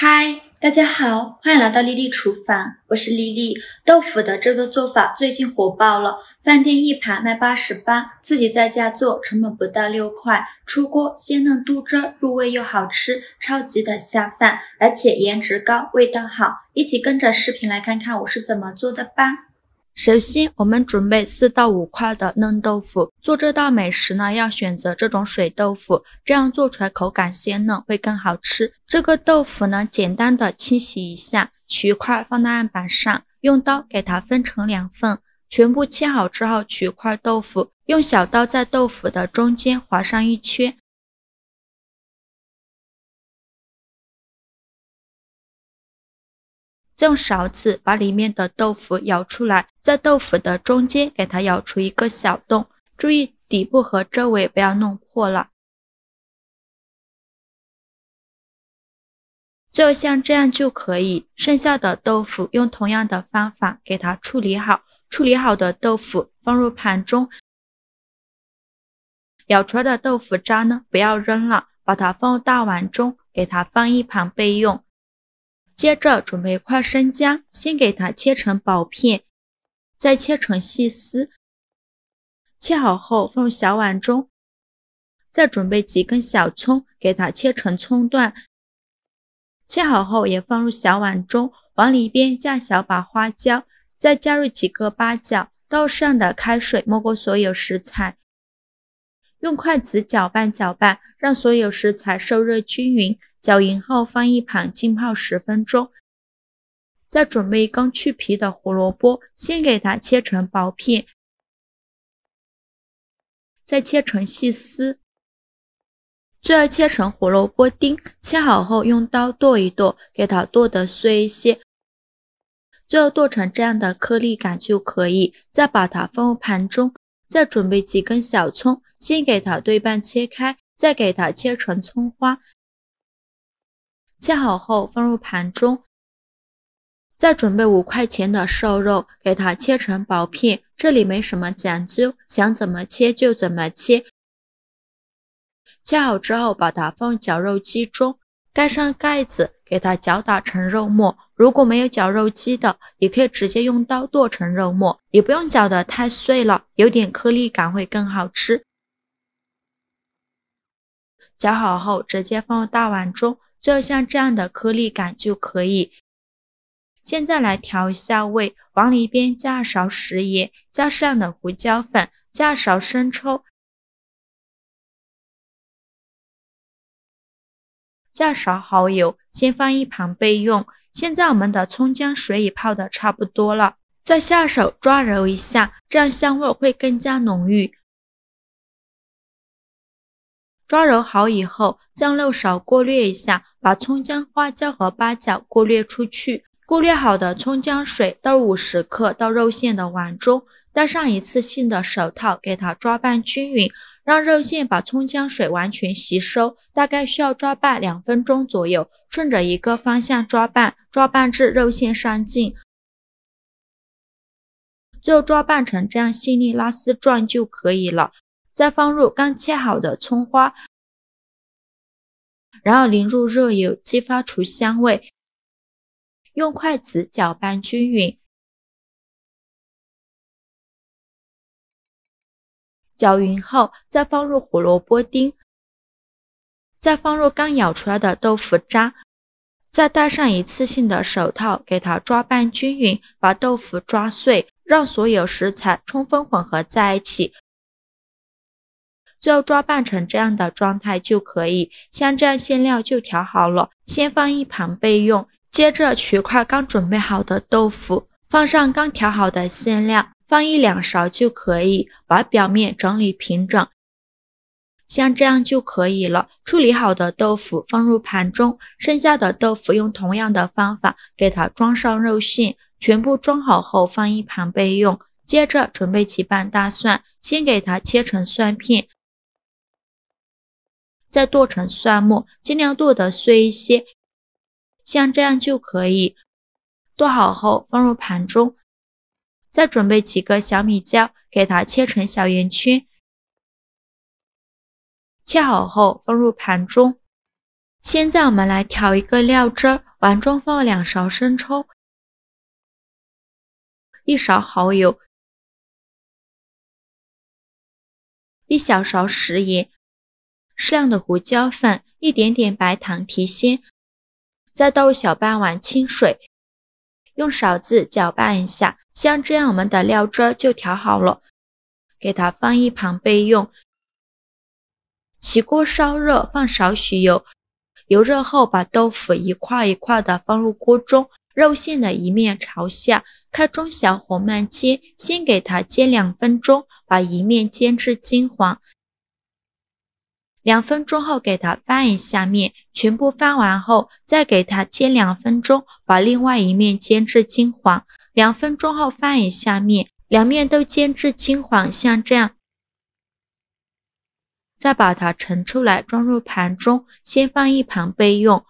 嗨，大家好，欢迎来到丽丽厨房，我是丽丽。豆腐的这个做法最近火爆了，饭店一盘卖88，自己在家做成本不到6块，出锅鲜嫩嘟汁，入味又好吃，超级的下饭，而且颜值高，味道好。一起跟着视频来看看我是怎么做的吧。首先，我们准备4到5块的嫩豆腐。做这道美食呢，要选择这种水豆腐，这样做出来口感鲜嫩，会更好吃。这个豆腐呢，简单的清洗一下，取一块放到案板上，用刀给它分成2份。全部切好之后，取一块豆腐，用小刀在豆腐的中间划上1圈。再用勺子把里面的豆腐舀出来，在豆腐的中间给它舀出一个小洞，注意底部和周围不要弄破了。最后像这样就可以，剩下的豆腐用同样的方法给它处理好。处理好的豆腐放入盘中，舀出来的豆腐渣呢不要扔了，把它放入大碗中，给它放一旁备用。接着准备一块生姜，先给它切成薄片，再切成细丝。切好后放入小碗中，再准备几根小葱，给它切成葱段。切好后也放入小碗中，往里边加小把花椒，再加入几个八角，倒适量的开水没过所有食材，用筷子搅拌搅拌，让所有食材受热均匀。搅匀后放一旁浸泡10分钟。再准备刚去皮的胡萝卜，先给它切成薄片，再切成细丝，最后切成胡萝卜丁。切好后用刀剁一剁，给它剁得碎一些，最后剁成这样的颗粒感就可以。再把它放入盘中，再准备几根小葱，先给它对半切开，再给它切成葱花。切好后放入盘中，再准备5块钱的瘦肉，给它切成薄片，这里没什么讲究，想怎么切就怎么切。切好之后把它放绞肉机中，盖上盖子，给它搅打成肉末。如果没有绞肉机的，也可以直接用刀剁成肉末，也不用搅得太碎了，有点颗粒感会更好吃。搅好后直接放入大碗中，最后像这样的颗粒感就可以。现在来调一下味，往里边加2勺食盐，加适量的胡椒粉，加2勺生抽，加2勺蚝油，先放一旁备用。现在我们的葱姜水已泡得差不多了，再下手抓揉一下，这样香味会更加浓郁。抓揉好以后，再用漏勺过滤一下，把葱姜、花椒和八角过滤出去。过滤好的葱姜水倒入50克到肉馅的碗中，戴上一次性的手套，给它抓拌均匀，让肉馅把葱姜水完全吸收，大概需要抓拌2分钟左右，顺着一个方向抓拌，抓拌至肉馅上劲，最后抓拌成这样细腻拉丝状就可以了。再放入刚切好的葱花，然后淋入热油，激发出香味，用筷子搅拌均匀。搅匀后再放入胡萝卜丁，再放入刚舀出来的豆腐渣，再戴上一次性的手套，给它抓拌均匀，把豆腐抓碎，让所有食材充分混合在一起。最后抓拌成这样的状态就可以，像这样馅料就调好了，先放一旁备用。接着取块刚准备好的豆腐，放上刚调好的馅料，放1-2勺就可以，把表面整理平整，像这样就可以了。处理好的豆腐放入盘中，剩下的豆腐用同样的方法给它装上肉馅，全部装好后放一旁备用。接着准备几瓣大蒜，先给它切成蒜片，再剁成蒜末，尽量剁得碎一些，像这样就可以。剁好后放入盘中，再准备几个小米椒，给它切成小圆圈，切好后放入盘中。现在我们来调一个料汁儿，碗中放2勺生抽，1勺蚝油，1小勺食盐，适量的胡椒粉，一点点白糖提鲜，再倒入小半碗清水，用勺子搅拌一下，像这样我们的料汁就调好了，给它放一旁备用。起锅烧热，放少许油，油热后把豆腐一块一块的放入锅中，肉馅的一面朝下，开中小火慢煎，先给它煎2分钟，把一面煎至金黄。2分钟后给它翻一下面，全部翻完后再给它煎2分钟，把另外一面煎至金黄。2分钟后翻一下面，两面都煎至金黄，像这样。再把它盛出来，装入盘中，先放一旁备用。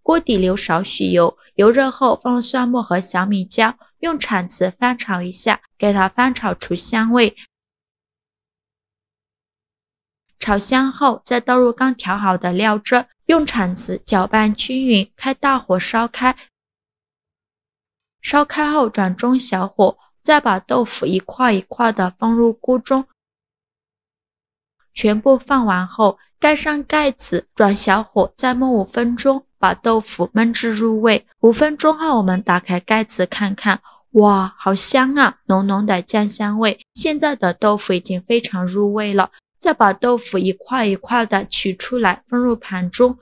锅底留少许油，油热后放入蒜末和小米椒，用铲子翻炒一下，给它翻炒出香味。炒香后，再倒入刚调好的料汁，用铲子搅拌均匀，开大火烧开。烧开后转中小火，再把豆腐一块一块的放入锅中。全部放完后，盖上盖子，转小火，再焖5分钟，把豆腐焖至入味。5分钟后，我们打开盖子看看，哇，好香啊，浓浓的酱香味。现在的豆腐已经非常入味了。再把豆腐一块一块的取出来，放入盘中。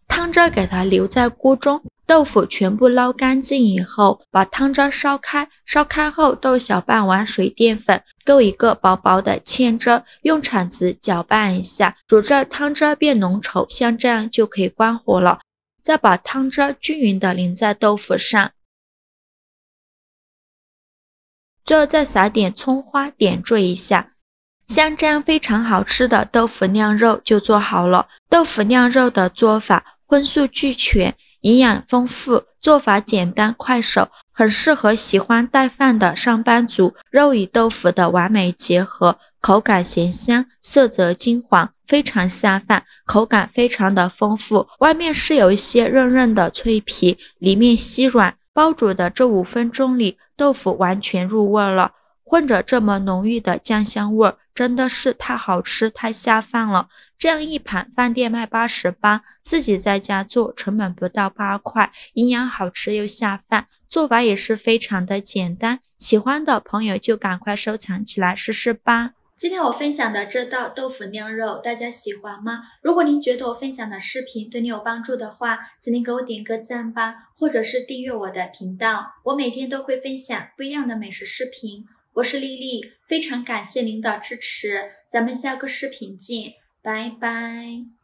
汤汁给它留在锅中，豆腐全部捞干净以后，把汤汁烧开。烧开后倒小半碗水淀粉，勾一个薄薄的芡汁，用铲子搅拌一下，煮至汤汁变浓稠，像这样就可以关火了。再把汤汁均匀的淋在豆腐上，最后再撒点葱花点缀一下。像这样非常好吃的豆腐酿肉就做好了。豆腐酿肉的做法荤素俱全，营养丰富，做法简单快手，很适合喜欢带饭的上班族。肉与豆腐的完美结合，口感咸香，色泽金黄，非常下饭，口感非常的丰富。外面是有一些韧韧的脆皮，里面稀软。煲煮的这5分钟里，豆腐完全入味了，混着这么浓郁的酱香味，真的是太好吃太下饭了。这样一盘饭店卖88，自己在家做成本不到8块，营养好吃又下饭，做法也是非常的简单。喜欢的朋友就赶快收藏起来试试吧。今天我分享的这道豆腐酿肉，大家喜欢吗？如果您觉得我分享的视频对你有帮助的话，请您给我点个赞吧，或者是订阅我的频道，我每天都会分享不一样的美食视频。我是丽丽，非常感谢您的支持，咱们下个视频见，拜拜。